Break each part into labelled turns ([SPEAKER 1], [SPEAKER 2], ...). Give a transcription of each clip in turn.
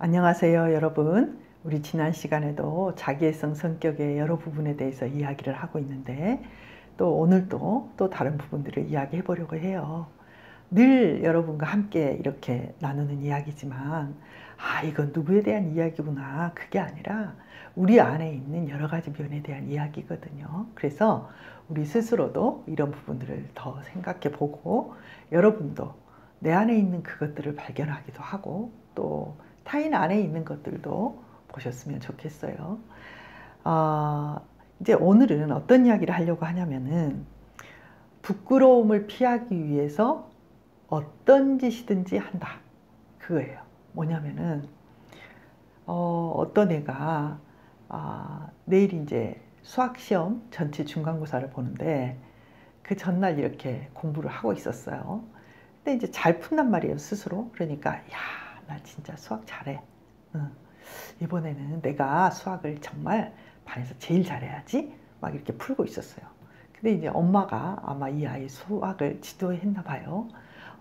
[SPEAKER 1] 안녕하세요, 여러분. 우리 지난 시간에도 자기애성 성격의 여러 부분에 대해서 이야기를 하고 있는데 또 오늘도 또 다른 부분들을 이야기해 보려고 해요. 늘 여러분과 함께 이렇게 나누는 이야기지만 이건 누구에 대한 이야기구나, 그게 아니라 우리 안에 있는 여러 가지 면에 대한 이야기거든요. 그래서 우리 스스로도 이런 부분들을 더 생각해 보고 여러분도 내 안에 있는 그것들을 발견하기도 하고 또 타인 안에 있는 것들도 보셨으면 좋겠어요. 이제 오늘은 어떤 이야기를 하려고 하냐면은 부끄러움을 피하기 위해서 어떤 짓이든지 한다, 그거예요. 뭐냐면은 어떤 애가 내일 이제 수학시험 전체 중간고사를 보는데 그 전날 이렇게 공부를 하고 있었어요. 근데 이제 잘 푼단 말이에요, 스스로. 그러니까 야, 나 진짜 수학 잘해. 이번에는 내가 수학을 정말 반에서 제일 잘해야지. 막 이렇게 풀고 있었어요. 근데 이제 엄마가 아마 이 아이 수학을 지도했나 봐요.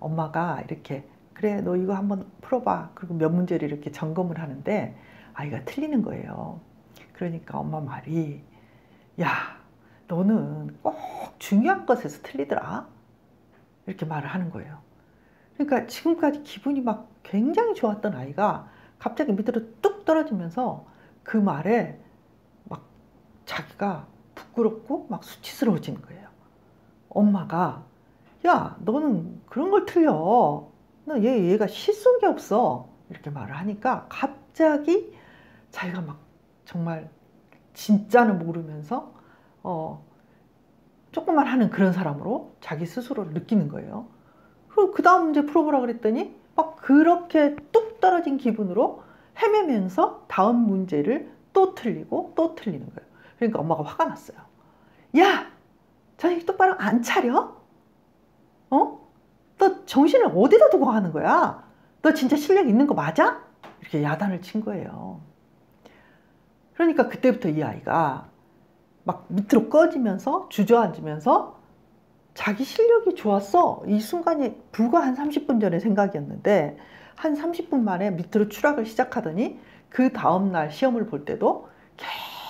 [SPEAKER 1] 엄마가 이렇게 그래, 너 이거 한번 풀어봐. 그리고 몇 문제를 이렇게 점검을 하는데 아이가 틀리는 거예요. 그러니까 엄마 말이 야, 너는 꼭 중요한 것에서 틀리더라. 이렇게 말을 하는 거예요. 그러니까 지금까지 기분이 막 굉장히 좋았던 아이가 갑자기 밑으로 뚝 떨어지면서 그 말에 막 자기가 부끄럽고 막 수치스러워지는 거예요. 엄마가 야, 너는 그런 걸 틀려. 얘가 실속이 없어. 이렇게 말을 하니까 갑자기 자기가 막 정말 진짜는 모르면서 조금만 하는 그런 사람으로 자기 스스로를 느끼는 거예요. 그리고 그 다음 문제 풀어보라 그랬더니 막 그렇게 뚝 떨어진 기분으로 헤매면서 다음 문제를 또 틀리고 또 틀리는 거예요. 그러니까 엄마가 화가 났어요. 야! 자식 똑바로 안 차려? 너 정신을 어디다 두고 하는 거야? 너 진짜 실력 있는 거 맞아? 이렇게 야단을 친 거예요. 그러니까 그때부터 이 아이가 막 밑으로 꺼지면서 주저앉으면서 자기 실력이 좋았어. 이 순간이 불과 한 30분 전의 생각이었는데 한 30분 만에 밑으로 추락을 시작하더니 그 다음날 시험을 볼 때도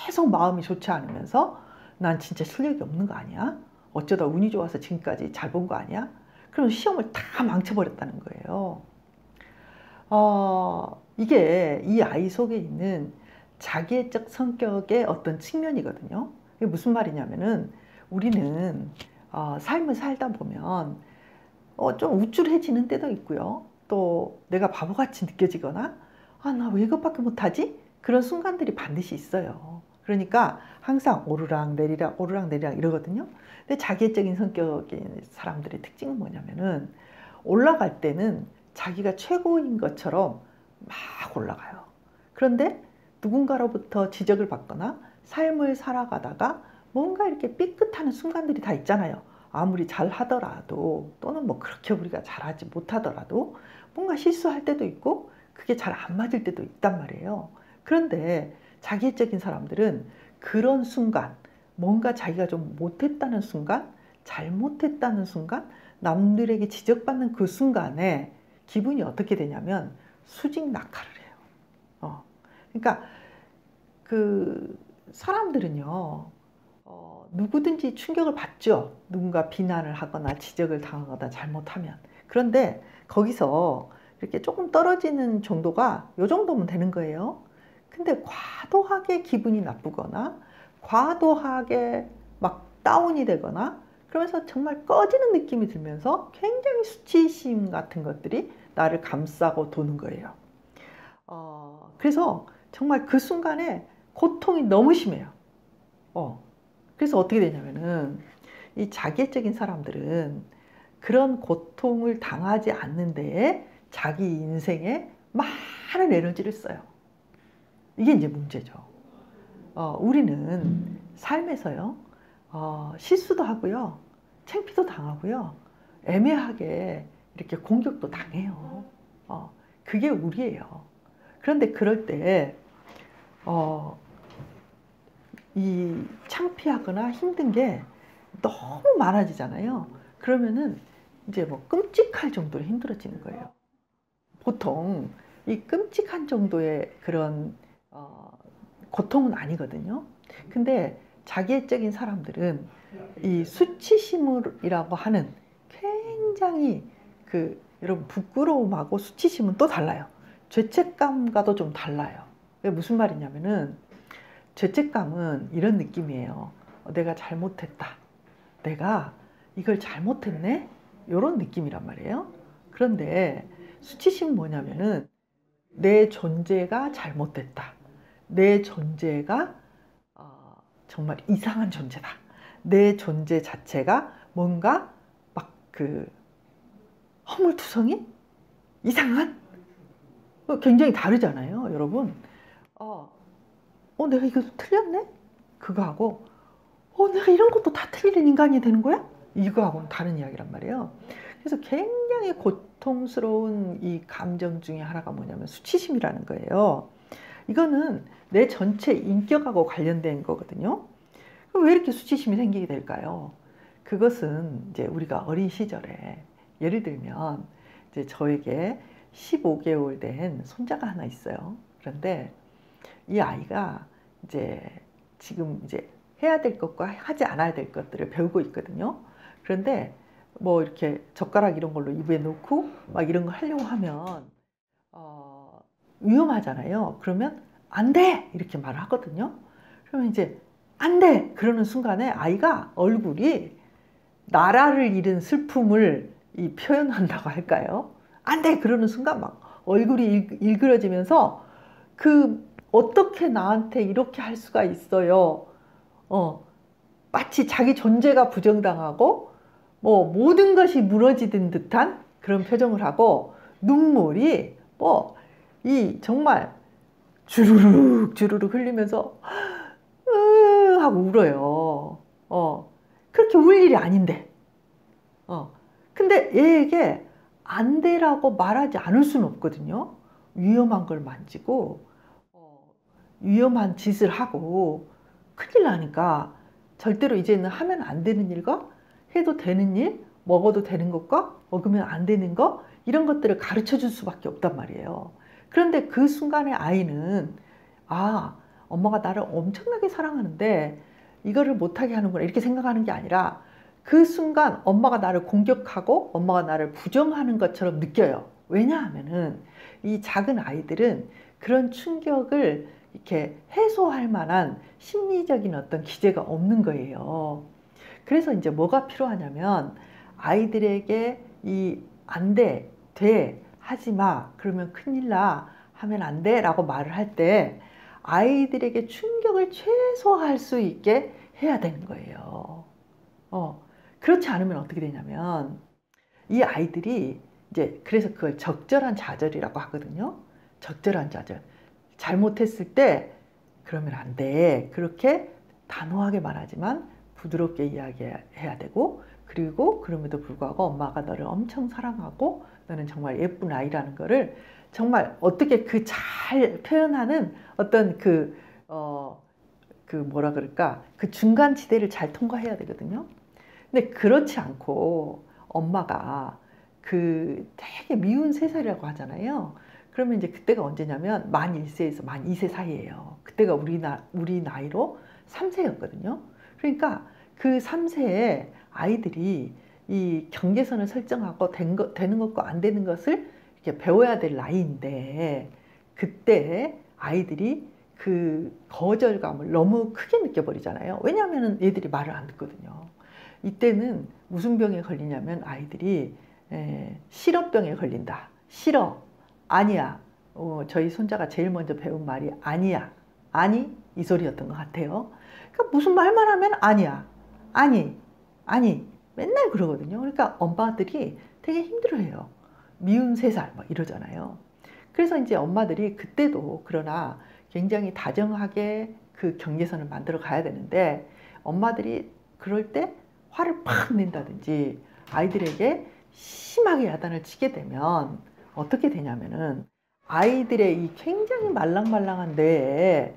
[SPEAKER 1] 계속 마음이 좋지 않으면서 난 진짜 실력이 없는 거 아니야? 어쩌다 운이 좋아서 지금까지 잘 본 거 아니야? 그럼 시험을 다 망쳐버렸다는 거예요. 이게 이 아이 속에 있는 자기애적 성격의 어떤 측면이거든요. 이게 무슨 말이냐면은 우리는 삶을 살다 보면 좀 우쭐해지는 때도 있고요. 또 내가 바보같이 느껴지거나 나 왜 이것밖에 못하지? 그런 순간들이 반드시 있어요. 그러니까 항상 오르락 내리락 이러거든요. 근데 자기애적인 성격의 사람들의 특징은 뭐냐면은 올라갈 때는 자기가 최고인 것처럼 막 올라가요. 그런데 누군가로부터 지적을 받거나 삶을 살아가다가 뭔가 이렇게 삐끗하는 순간들이 다 있잖아요. 아무리 잘하더라도 또는 뭐 그렇게 우리가 잘하지 못하더라도 뭔가 실수할 때도 있고 그게 잘 안 맞을 때도 있단 말이에요. 그런데 자기애적인 사람들은 그런 순간, 뭔가 자기가 좀 못했다는 순간, 잘못했다는 순간, 남들에게 지적받는 그 순간에 기분이 어떻게 되냐면 수직 낙하를 해요. 그러니까 그 사람들은요, 누구든지 충격을 받죠. 누군가 비난을 하거나 지적을 당하거나 잘못하면. 그런데 거기서 이렇게 조금 떨어지는 정도가 요 정도면 되는 거예요. 근데 과도하게 기분이 나쁘거나 과도하게 막 다운이 되거나 그러면서 정말 꺼지는 느낌이 들면서 굉장히 수치심 같은 것들이 나를 감싸고 도는 거예요. 그래서 정말 그 순간에 고통이 너무 심해요. 그래서 어떻게 되냐면은 이 자기애적인 사람들은 그런 고통을 당하지 않는 데에 자기 인생에 많은 에너지를 써요. 이게 이제 문제죠. 우리는 삶에서요, 실수도 하고요, 창피도 당하고요, 애매하게 이렇게 공격도 당해요. 그게 우리예요. 그런데 그럴 때, 이 창피하거나 힘든 게 너무 많아지잖아요. 그러면은 이제 뭐 끔찍할 정도로 힘들어지는 거예요. 보통 이 끔찍한 정도의 그런 고통은 아니거든요. 근데 자기애적인 사람들은 이 수치심이라고 하는 굉장히 여러분 부끄러움하고 수치심은 또 달라요. 죄책감과도 좀 달라요. 무슨 말이냐면은 죄책감은 이런 느낌이에요. 내가 잘못했다. 내가 이걸 잘못했네? 이런 느낌이란 말이에요. 그런데 수치심은 뭐냐면은 내 존재가 잘못됐다. 내 존재가 정말 이상한 존재다. 내 존재 자체가 뭔가 막 허물투성이? 이상한? 굉장히 다르잖아요, 여러분. 내가 이거 틀렸네? 그거하고, 내가 이런 것도 다 틀리는 인간이 되는 거야? 이거하고는 다른 이야기란 말이에요. 그래서 굉장히 고통스러운 이 감정 중에 하나가 뭐냐면 수치심이라는 거예요. 이거는 내 전체 인격하고 관련된 거거든요. 왜 이렇게 수치심이 생기게 될까요? 그것은 이제 우리가 어린 시절에 예를 들면 이제 저에게 15개월 된 손자가 하나 있어요. 그런데 이 아이가 이제 지금 이제 해야 될 것과 하지 않아야 될 것들을 배우고 있거든요. 그런데 뭐 이렇게 젓가락 이런 걸로 입에 넣고 막 이런 거 하려고 하면 위험하잖아요. 그러면 안 돼! 이렇게 말을 하거든요. 그러면 이제 안 돼! 그러는 순간에 아이가 얼굴이 나라를 잃은 슬픔을 표현한다고 할까요? 안 돼! 그러는 순간 막 얼굴이 일그러지면서 어떻게 나한테 이렇게 할 수가 있어요? 마치 자기 존재가 부정당하고 뭐 모든 것이 무너지는 듯한 그런 표정을 하고 눈물이 정말 주르륵 주르륵 흘리면서 하고 울어요. 그렇게 울 일이 아닌데. 근데 얘에게 안 되라고 말하지 않을 수는 없거든요. 위험한 걸 만지고 위험한 짓을 하고 큰일 나니까 절대로 이제는 하면 안 되는 일과 해도 되는 일, 먹어도 되는 것과 먹으면 안 되는 것 이런 것들을 가르쳐 줄 수밖에 없단 말이에요. 그런데 그 순간에 아이는 엄마가 나를 엄청나게 사랑하는데 이거를 못하게 하는구나 이렇게 생각하는 게 아니라 그 순간 엄마가 나를 공격하고 엄마가 나를 부정하는 것처럼 느껴요. 왜냐하면은 이 작은 아이들은 그런 충격을 이렇게 해소할 만한 심리적인 어떤 기제가 없는 거예요. 그래서 이제 뭐가 필요하냐면 아이들에게 안 돼, 돼, 하지 마, 그러면 큰일 나, 하면 안 돼 라고 말을 할 때 아이들에게 충격을 최소화할 수 있게 해야 되는 거예요. 그렇지 않으면 어떻게 되냐면 이 아이들이 이제 그래서 그걸 적절한 좌절이라고 하거든요. 적절한 좌절. 잘못했을 때 그러면 안 돼. 그렇게 단호하게 말하지만 부드럽게 이야기해야 되고 그리고 그럼에도 불구하고 엄마가 너를 엄청 사랑하고 너는 정말 예쁜 아이라는 거를 정말 어떻게 잘 표현하는 어떤 뭐라 그럴까 그 중간 지대를 잘 통과해야 되거든요. 근데 그렇지 않고 엄마가 되게 미운 3살이라고 하잖아요. 그러면 이제 그때가 언제냐면 만 1세에서 만 2세 사이예요. 그때가 우리 나이로 3세였거든요. 그러니까 그 3세에 아이들이 이 경계선을 설정하고 되는 것과 안 되는 것을 이렇게 배워야 될 나이인데 그때 아이들이 거절감을 너무 크게 느껴버리잖아요. 왜냐하면 얘들이 말을 안 듣거든요. 이때는 무슨 병에 걸리냐면 아이들이 실어병에 걸린다. 싫어. 아니야. 저희 손자가 제일 먼저 배운 말이 아니야. 아니? 이 소리였던 것 같아요. 그러니까 무슨 말만 하면 아니야. 아니. 아니. 맨날 그러거든요. 그러니까 엄마들이 되게 힘들어해요. 미운 3살 막 이러잖아요. 그래서 이제 엄마들이 그때도 그러나 굉장히 다정하게 그 경계선을 만들어 가야 되는데 엄마들이 그럴 때 화를 팍 낸다든지 아이들에게 심하게 야단을 치게 되면 어떻게 되냐면은 아이들의 이 굉장히 말랑말랑한 뇌에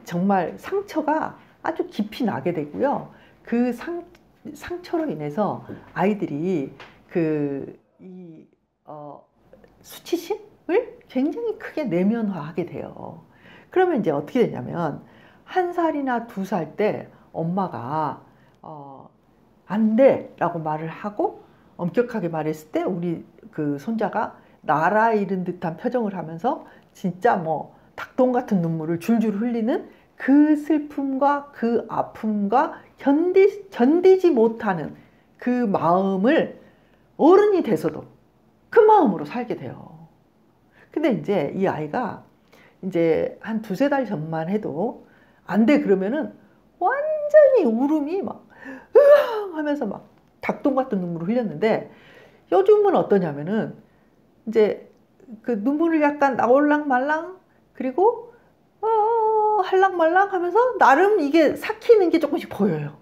[SPEAKER 1] 정말 상처가 아주 깊이 나게 되고요. 그 상처로 인해서 아이들이 수치심? 굉장히 크게 내면화하게 돼요. 그러면 이제 어떻게 되냐면 1살이나 2살 때 엄마가 안 돼! 라고 말을 하고 엄격하게 말했을 때 우리 그 손자가 나라 잃은 듯한 표정을 하면서 진짜 뭐 닭똥 같은 눈물을 줄줄 흘리는 그 슬픔과 그 아픔과 견디지 못하는 그 마음을 어른이 돼서도 그 마음으로 살게 돼요. 근데 이제 이 아이가 이제 한 2~3달 전만 해도 안 돼 그러면은 완전히 울음이 막 으앙 하면서 막 닭똥 같은 눈물을 흘렸는데 요즘은 어떠냐면은 이제 그 눈물을 약간 나올랑 말랑 그리고 할랑 말랑 하면서 나름 이게 삭히는 게 조금씩 보여요.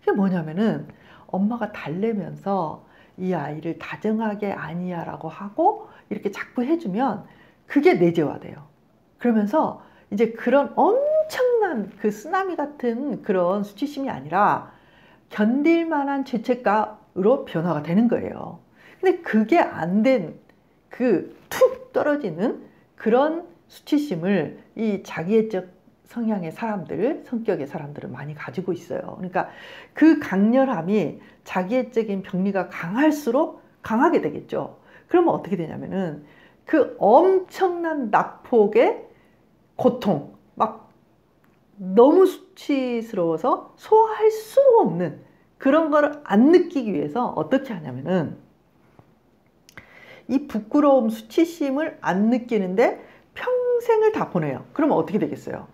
[SPEAKER 1] 그게 뭐냐면은 엄마가 달래면서 이 아이를 다정하게 아니야 라고 하고 이렇게 자꾸 해주면 그게 내재화돼요. 그러면서 이제 그런 엄청난 그 쓰나미 같은 그런 수치심이 아니라 견딜 만한 죄책감으로 변화가 되는 거예요. 근데 그게 안 된 그 툭 떨어지는 그런 수치심을 이 자기애적 성향의 사람들, 성격의 사람들은 많이 가지고 있어요. 그러니까 그 강렬함이 자기애적인 병리가 강할수록 강하게 되겠죠. 그러면 어떻게 되냐면은 그 엄청난 낙폭의 고통, 막 너무 수치스러워서 소화할 수 없는 그런 거를 안 느끼기 위해서 어떻게 하냐면은 이 부끄러움, 수치심을 안 느끼는데 평생을 다 보내요. 그러면 어떻게 되겠어요?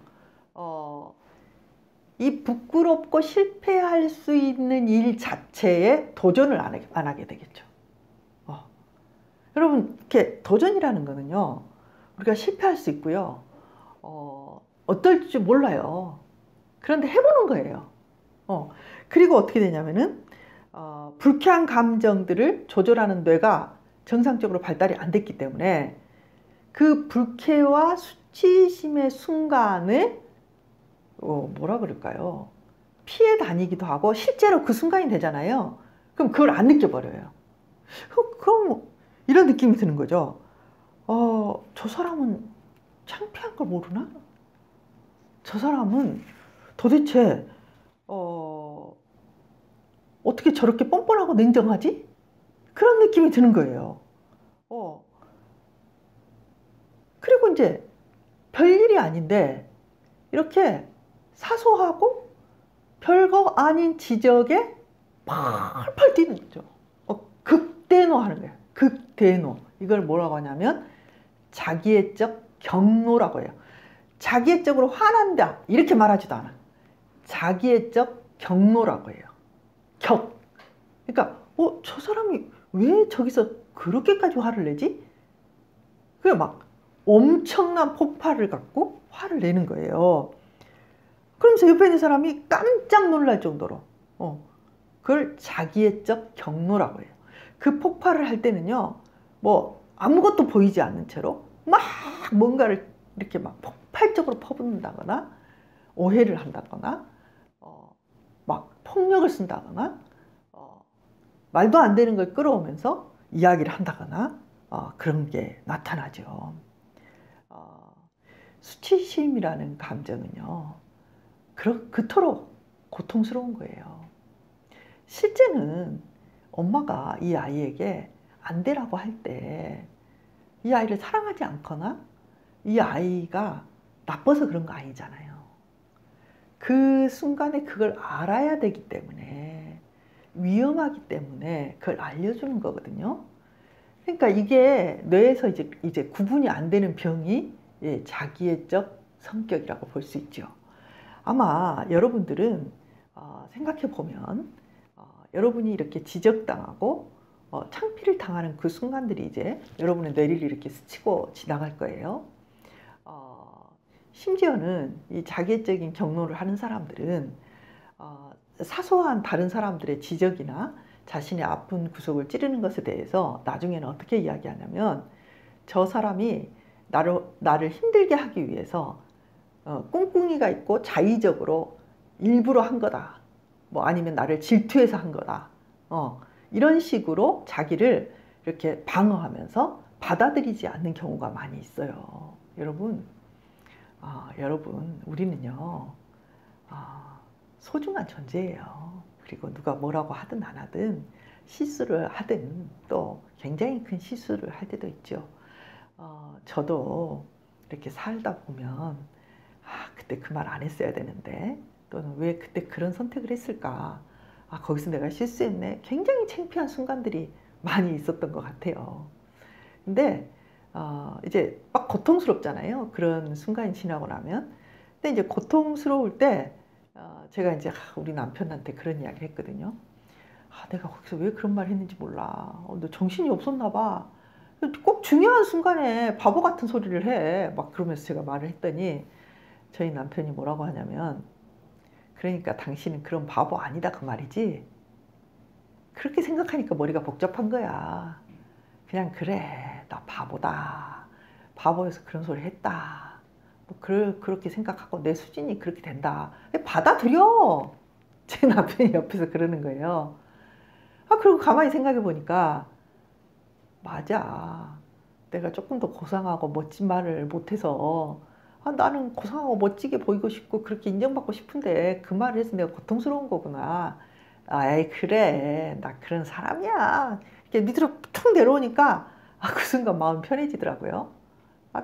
[SPEAKER 1] 이 부끄럽고 실패할 수 있는 일 자체에 도전을 안 하게 되겠죠. 여러분, 이렇게 도전이라는 거는요, 우리가 실패할 수 있고요, 어떨지 몰라요. 그런데 해보는 거예요. 그리고 어떻게 되냐면은, 불쾌한 감정들을 조절하는 뇌가 정상적으로 발달이 안 됐기 때문에 그 불쾌와 수치심의 순간을 뭐라 그럴까요? 피해 다니기도 하고 실제로 그 순간이 되잖아요. 그럼 그걸 안 느껴버려요. 그럼 이런 느낌이 드는 거죠. 저 사람은 창피한 걸 모르나? 저 사람은 도대체 어떻게 저렇게 뻔뻔하고 냉정하지? 그런 느낌이 드는 거예요. 그리고 이제 별일이 아닌데 이렇게 사소하고 별거 아닌 지적에 펄펄 뛰는 거죠. 극대노하는 거예요. 극대노. 이걸 뭐라고 하냐면 자기애적 경노라고 해요. 자기애적으로 화난다 이렇게 말하지도 않아. 자기애적 경노라고 해요. 그러니까 저 사람이 왜 저기서 그렇게까지 화를 내지? 그게 막 엄청난 폭발을 갖고 화를 내는 거예요. 그러면서 옆에 있는 사람이 깜짝 놀랄 정도로 그걸 자기애적 경노라고 해요. 그 폭발을 할 때는요, 뭐 아무것도 보이지 않는 채로 막 뭔가를 이렇게 막 폭발적으로 퍼붓는다거나 오해를 한다거나 막 폭력을 쓴다거나 말도 안 되는 걸 끌어오면서 이야기를 한다거나 그런 게 나타나죠. 수치심이라는 감정은요, 그토록 고통스러운 거예요. 실제는 엄마가 이 아이에게 안 되라고 할 때 이 아이를 사랑하지 않거나 이 아이가 나빠서 그런 거 아니잖아요. 그 순간에 그걸 알아야 되기 때문에, 위험하기 때문에 그걸 알려주는 거거든요. 그러니까 이게 뇌에서 이제 구분이 안 되는 병이 자기애적 성격이라고 볼 수 있죠. 아마 여러분들은 생각해 보면 여러분이 이렇게 지적당하고 창피를 당하는 그 순간들이 이제 여러분의 뇌를 이렇게 스치고 지나갈 거예요. 심지어는 이 자기애적인 경노를 하는 사람들은 사소한 다른 사람들의 지적이나 자신의 아픈 구석을 찌르는 것에 대해서 나중에는 어떻게 이야기하냐면, 저 사람이 나를 힘들게 하기 위해서 꿍꿍이가 있고 자의적으로 일부러 한 거다, 뭐 아니면 나를 질투해서 한 거다, 이런 식으로 자기를 이렇게 방어하면서 받아들이지 않는 경우가 많이 있어요. 여러분, 우리는요, 소중한 존재예요. 그리고 누가 뭐라고 하든 안 하든, 실수를 하든 또 굉장히 큰 실수를 할 때도 있죠. 저도 이렇게 살다 보면 그때 그 말 안 했어야 되는데, 또는 왜 그때 그런 선택을 했을까, 거기서 내가 실수했네, 굉장히 창피한 순간들이 많이 있었던 것 같아요. 근데 이제 막 고통스럽잖아요, 그런 순간이 지나고 나면. 근데 이제 고통스러울 때 제가 이제 우리 남편한테 그런 이야기를 했거든요. 내가 거기서 왜 그런 말 했는지 몰라. 너 정신이 없었나 봐. 꼭 중요한 순간에 바보 같은 소리를 해. 막 그러면서 제가 말을 했더니 저희 남편이 뭐라고 하냐면, 그러니까 당신은 그런 바보 아니다 그 말이지. 그렇게 생각하니까 머리가 복잡한 거야. 그냥 그래, 나 바보다. 바보여서 그런 소리 했다. 뭐 그렇게 생각하고 내 수준이 그렇게 된다. 받아들여. 제 남편이 옆에서 그러는 거예요. 그리고 가만히 생각해 보니까 맞아. 내가 조금 더 고상하고 멋진 말을 못해서 나는 고상하고 멋지게 보이고 싶고 그렇게 인정받고 싶은데 그 말을 해서 내가 고통스러운 거구나. 아이 그래, 나 그런 사람이야. 이렇게 밑으로 툭 내려오니까 그 순간 마음 편해지더라고요.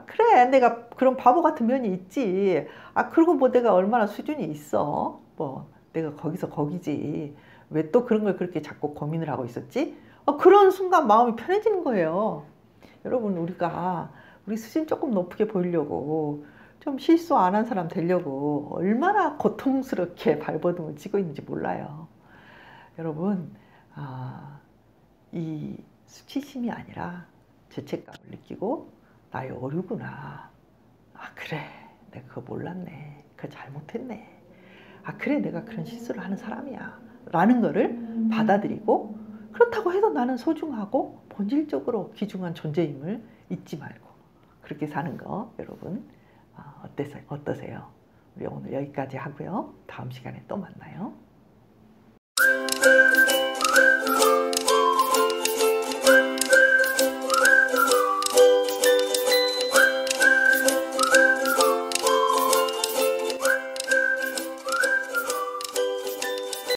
[SPEAKER 1] 그래, 내가 그런 바보 같은 면이 있지. 그리고 뭐 내가 얼마나 수준이 있어. 뭐 내가 거기서 거기지. 왜 또 그런 걸 그렇게 자꾸 고민을 하고 있었지? 그런 순간 마음이 편해지는 거예요. 여러분, 우리 수준 조금 높게 보이려고, 좀 실수 안 한 사람 되려고 얼마나 고통스럽게 발버둥을 치고 있는지 몰라요. 여러분, 이 수치심이 아니라 죄책감을 느끼고 나의 어류구나. 그래, 내가 그거 몰랐네. 그거 잘못했네. 그래, 내가 그런 실수를 하는 사람이야 라는 거를 받아들이고, 그렇다고 해서 나는 소중하고 본질적으로 귀중한 존재임을 잊지 말고 그렇게 사는 거, 여러분 어떠세요? 우리 오늘 여기까지 하고요. 다음 시간에 또 만나요.